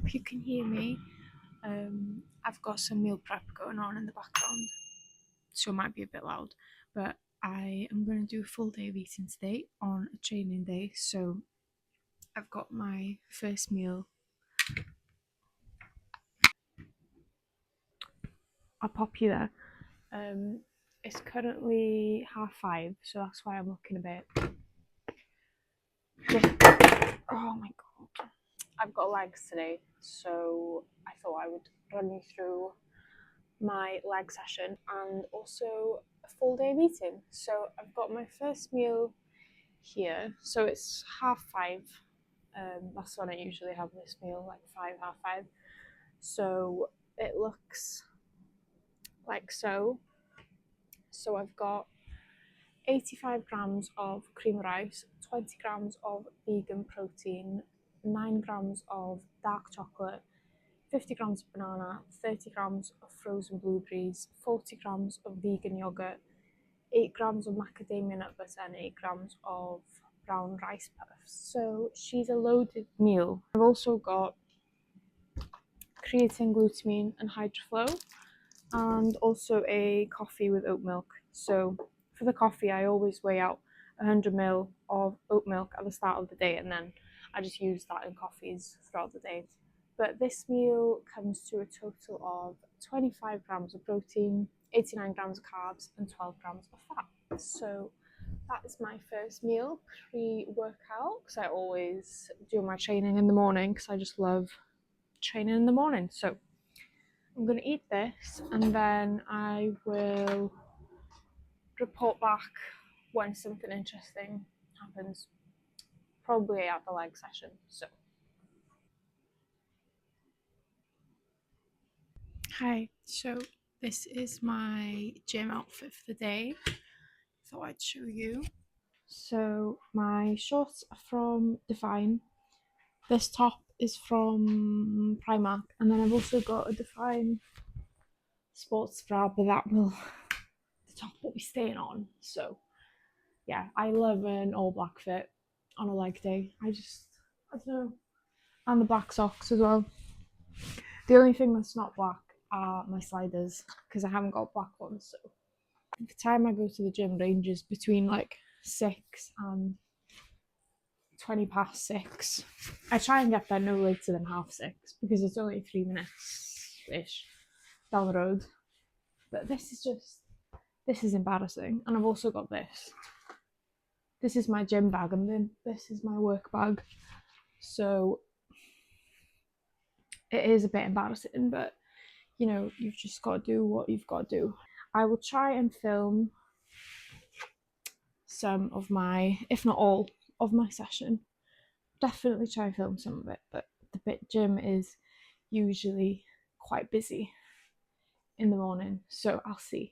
hope you can hear me. I've got some meal prep going on in the background, so it might be a bit loud, but I am going to do a full day of eating today on a training day. So I've got my first meal. I'll pop you there. It's currently 5:30, so that's why I'm looking a bit. Oh my god. I've got legs today, so I thought I would run you through my leg session and also a full day of eating. So I've got my first meal here. So it's 5:30. That's when I usually have this meal, like 5:30. So it looks like so. So I've got 85 grams of cream rice, 20 grams of vegan protein, 9 grams of dark chocolate, 50 grams of banana, 30 grams of frozen blueberries, 40 grams of vegan yogurt, 8 grams of macadamia nut butter, and 8 grams of brown rice puffs. So she's a loaded meal. I've also got creatine, glutamine, and hydroflow, and also a coffee with oat milk. So for the coffee, I always weigh out 100 ml of oat milk at the start of the day, and then I just use that in coffees throughout the day. But this meal comes to a total of 25 grams of protein, 89 grams of carbs, and 12 grams of fat. So that is my first meal pre-workout, because I always do my training in the morning because I just love training in the morning. So I'm going to eat this and then I will report back when something interesting happens, probably at the leg session. So hi, so this is my gym outfit for the day. Thought I'd show you. So my shorts are from Define. This top is from Primark, and then I've also got a Define sports bra, but the top will be staying on. So yeah, I love an all black fit on a leg day. I don't know. And the black socks as well. The only thing that's not black are my sliders, because I haven't got black ones. So the time I go to the gym ranges between like 6 and 20 past 6. I try and get there no later than 6:30 because it's only 3 minutes ish down the road. But this is embarrassing. And I've also got this. This is my gym bag, and then this is my work bag. So it is a bit embarrassing, but you know, you've just got to do what you've got to do. I will try and film some of my, if not all, of my session. Definitely try and film some of it, but the gym is usually quite busy in the morning, so I'll see.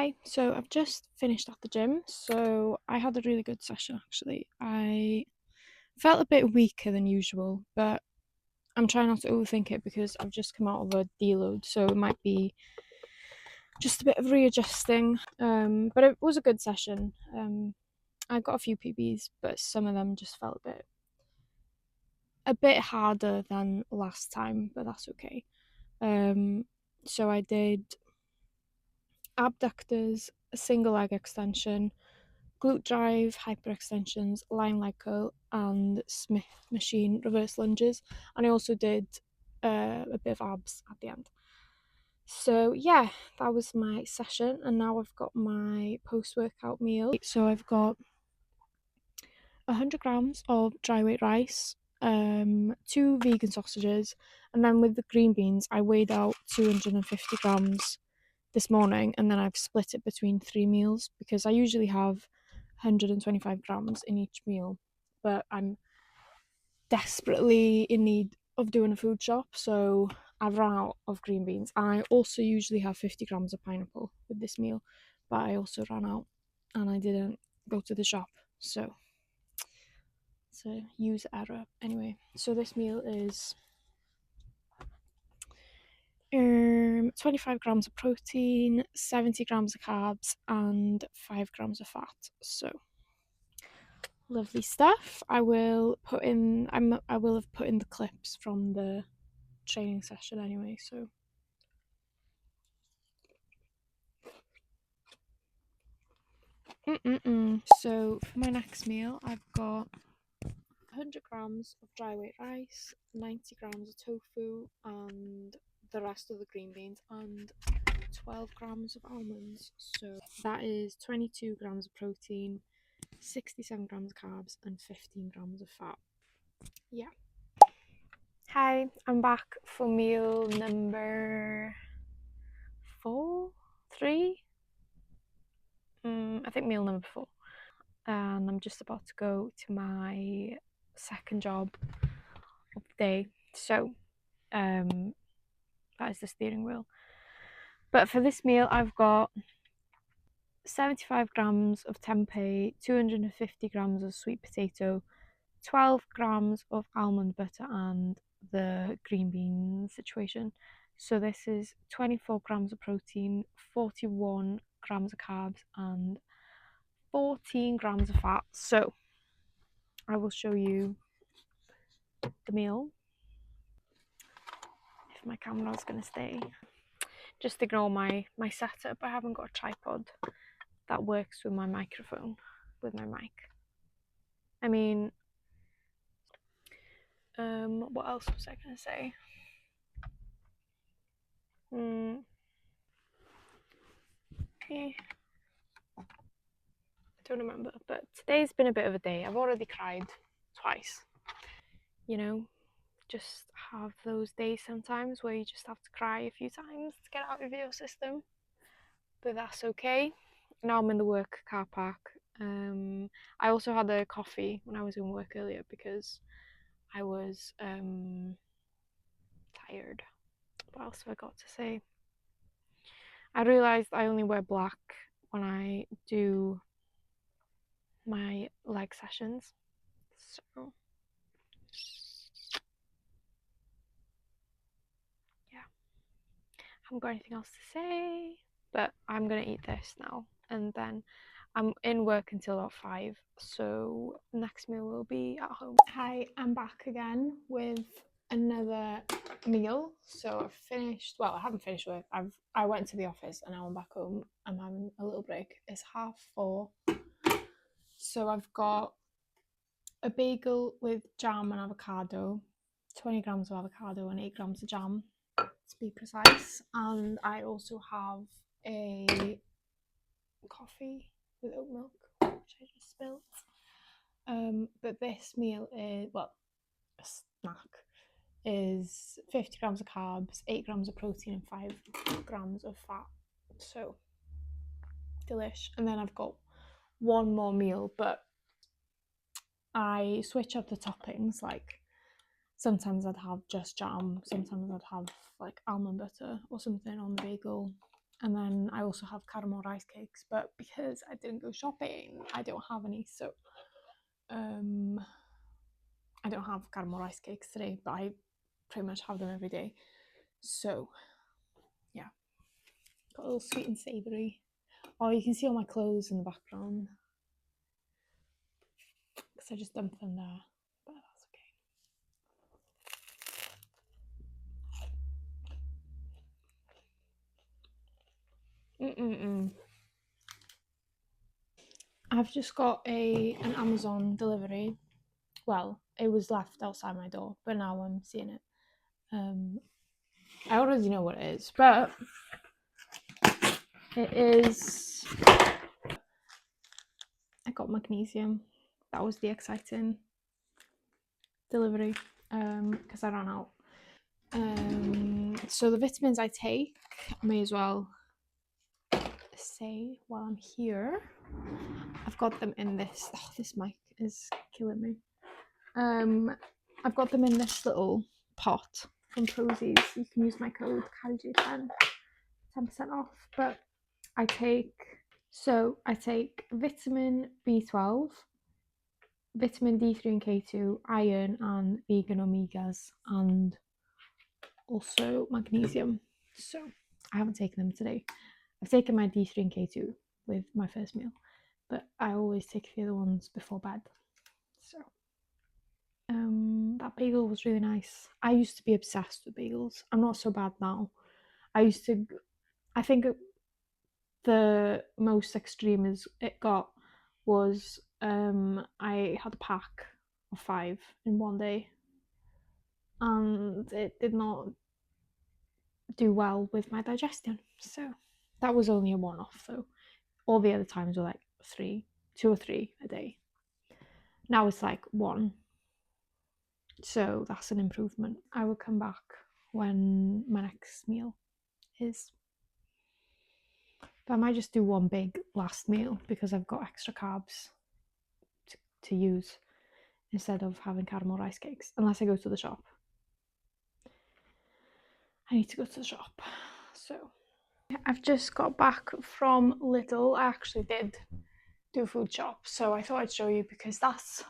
Hi, so I've just finished at the gym, so I had a really good session actually. I felt a bit weaker than usual, but I'm trying not to overthink it because I've just come out of a deload, so it might be just a bit of readjusting. But it was a good session. I got a few PBs, but some of them just felt a bit harder than last time, but that's okay. So I did abductors, a single leg extension, glute drive, hyperextensions, line leg curl, and Smith machine reverse lunges. And I also did a bit of abs at the end. So yeah, that was my session, and now I've got my post-workout meal. So I've got 100 grams of dry weight rice, 2 vegan sausages, and then with the green beans, I weighed out 250 grams this morning, and then I've split it between 3 meals because I usually have 125 grams in each meal, but I'm desperately in need of doing a food shop, so I've run out of green beans. I also usually have 50 grams of pineapple with this meal, but I also ran out and I didn't go to the shop, so use error. Anyway, so this meal is 25 grams of protein, 70 grams of carbs, and 5 grams of fat. So lovely stuff. I will have put in the clips from the training session anyway. So So for my next meal, I've got 100 grams of dry weight rice, 90 grams of tofu, and the rest of the green beans, and 12 grams of almonds. So that is 22 grams of protein, 67 grams of carbs, and 15 grams of fat. Yeah. Hi, I'm back for meal number 3. I think meal number 4. And I'm just about to go to my second job of the day. So that is the steering wheel. But for this meal, I've got 75 grams of tempeh, 250 grams of sweet potato, 12 grams of almond butter, and the green bean situation. So this is 24 grams of protein, 41 grams of carbs, and 14 grams of fat. So I will show you the meal if my camera is going to stay. Just ignore my setup. I haven't got a tripod that works with my microphone, with my mic. I mean, what else was I going to say? I don't remember, but today's been a bit of a day. I've already cried twice. You know, just have those days sometimes where you just have to cry a few times to get out of your system, but that's okay. Now I'm in the work car park. I also had a coffee when I was in work earlier because I was tired. What else have I got to say? I realised I only wear black when I do my leg sessions, so yeah, I haven't got anything else to say, but I'm gonna eat this now, and then I'm in work until about 5, so next meal will be at home. Hi, I'm back again with another meal. So I've finished, well, I haven't finished work. I went to the office and now I'm back home. I'm having a little break. It's 4:30. So I've got a bagel with jam and avocado, 20 grams of avocado and 8 grams of jam, to be precise. And I also have a coffee with oat milk, which I just spilled. But this meal is, well, a snack, is 50 grams of carbs, 8 grams of protein, and 5 grams of fat. So delish. And then I've got one more meal, but I switch up the toppings. Like sometimes I'd have just jam, sometimes I'd have like almond butter or something on the bagel. And then I also have caramel rice cakes, but because I didn't go shopping, I don't have any. So I don't have caramel rice cakes today, but I pretty much have them every day. So yeah, got a little sweet and savoury. Oh, you can see all my clothes in the background because I just dumped them there, but that's okay. I've just got an Amazon delivery. Well, it was left outside my door, but now I'm seeing it. I already know what it is, but it is. I got magnesium. That was the exciting delivery because I ran out. So the vitamins I take, I may as well say while I'm here. I've got them in this. Oh, this mic is killing me. I've got them in this little pot from Prozis. You can use my code CARRYJ10, 10% off. But I take vitamin B12, vitamin D3 and K2, iron, and vegan omegas, and also magnesium. So I haven't taken them today. I've taken my D3 and K2 with my first meal, but I always take the other ones before bed. So that bagel was really nice. I used to be obsessed with bagels. I'm not so bad now. I think the most extreme it got was I had a pack of 5 in one day, and it did not do well with my digestion. So that was only a one-off though. All the other times were like 2 or 3 a day. Now it's like 1. So that's an improvement. I will come back when my next meal is. But I might just do one big last meal because I've got extra carbs to use instead of having caramel rice cakes, unless I go to the shop. I need to go to the shop. So I've just got back from Lidl. I actually did do food shop, so I thought I'd show you because that's,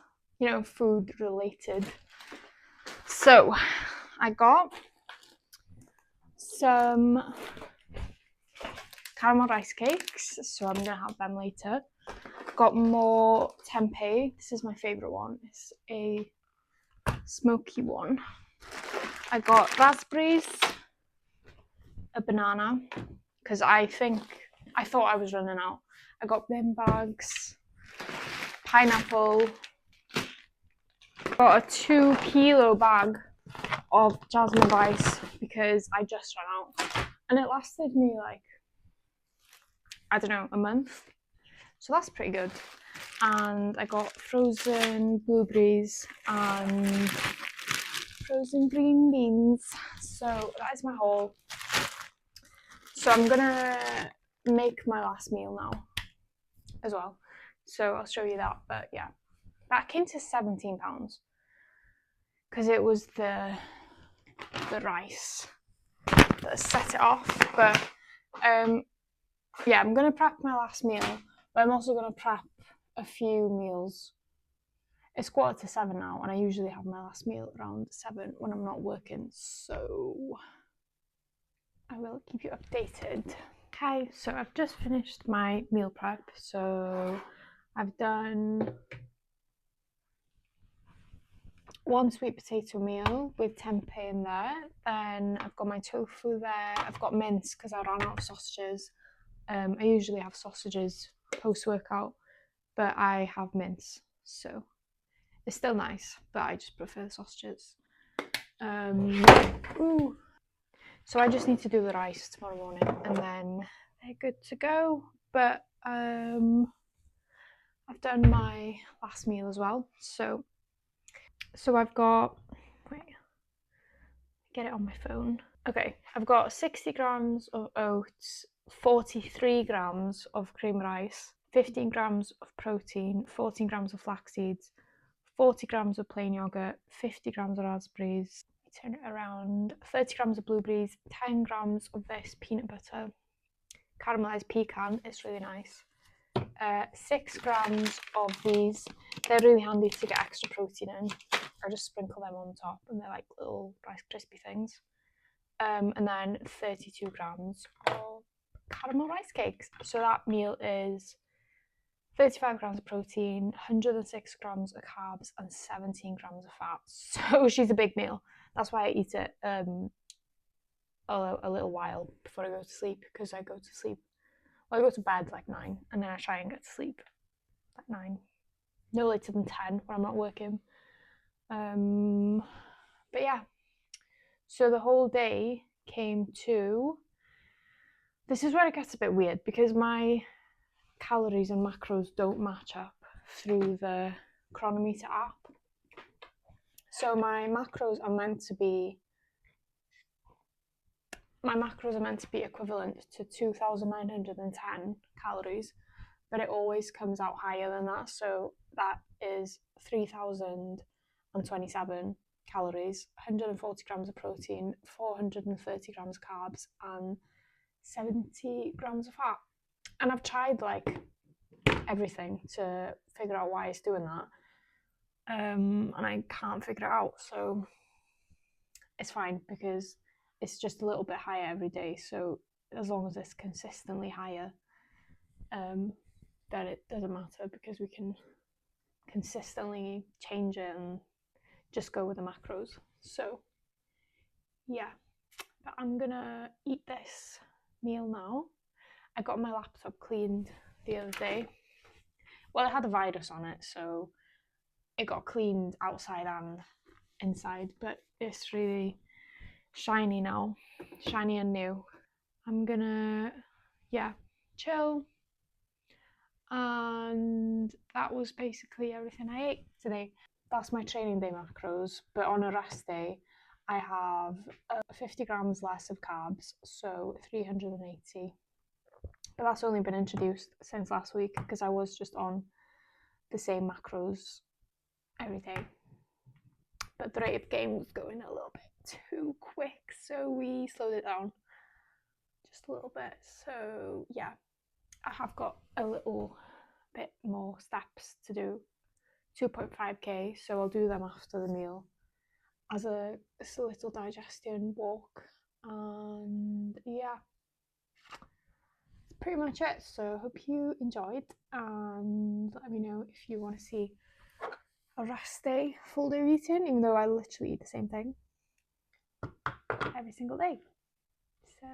food related. So I got some caramel rice cakes, so I'm gonna have them later. Got more tempeh. This is my favourite one. It's a smoky one. I got raspberries, a banana, because I thought I was running out. I got bin bags, pineapple, got a 2-kilo bag of jasmine rice because I just ran out. And it lasted me like, I don't know, a month. So that's pretty good. And I got frozen blueberries and frozen green beans. So that is my haul. So I'm gonna make my last meal now as well. So I'll show you that. But yeah, that came to £17 because it was the rice that set it off. But yeah, I'm gonna prep my last meal, but I'm also gonna prep a few meals. It's 7:15 now, and I usually have my last meal around 7 when I'm not working, so I will keep you updated. Okay, so I've just finished my meal prep. So I've done 1 sweet potato meal with tempeh in there. Then I've got my tofu there. I've got mince because I ran out of sausages. I usually have sausages post-workout, but I have mince, so it's still nice, but I just prefer the sausages. So I just need to do the rice tomorrow morning, and then they're good to go. But I've done my last meal as well. So I've got, wait, get it on my phone. Okay, I've got 60 grams of oats, 43 grams of cream rice, 15 grams of protein, 14 grams of flax seeds, 40 grams of plain yogurt, 50 grams of raspberries, turn it around, 30 grams of blueberries, 10 grams of this peanut butter, caramelized pecan. It's really nice. 6 grams of these. They're really handy to get extra protein in. I just sprinkle them on top, and they're like little Rice Krispie things. And then 32 grams of caramel rice cakes. So that meal is 35 grams of protein, 106 grams of carbs, and 17 grams of fat. So she's a big meal. That's why I eat it a little while before I go to sleep, because I go to sleep. Well, I go to bed like 9, and then I try and get to sleep at 9. No later than 10 when I'm not working. But yeah. So the whole day came to. This is where it gets a bit weird, because my calories and macros don't match up through the Cronometer app. So my macros are meant to be equivalent to 2,910 calories, but it always comes out higher than that. So that is 3,027 calories, 140 grams of protein, 430 grams of carbs, and 70 grams of fat. And I've tried like everything to figure out why it's doing that, and I can't figure it out. So it's fine, because it's just a little bit higher every day. So as long as it's consistently higher, then it doesn't matter, because we can consistently change it and just go with the macros. So yeah, but I'm gonna eat this meal now. I got my laptop cleaned the other day. Well, it had a virus on it, so it got cleaned outside and inside, but it's really shiny now, shiny and new. I'm gonna, chill. And that was basically everything I ate today. That's my training day macros, but on a rest day, I have 50 grams less of carbs, so 380. But that's only been introduced since last week, because I was just on the same macros every day. But the rate of gain was going a little bit too quick, so we slowed it down just a little bit. So yeah, I have got a little bit more steps to do, 2.5k, so I'll do them after the meal as a little digestion walk. And yeah, that's pretty much it. So I hope you enjoyed, and let me know if you want to see a rest day, full day eating, even though I literally eat the same thing every single day. So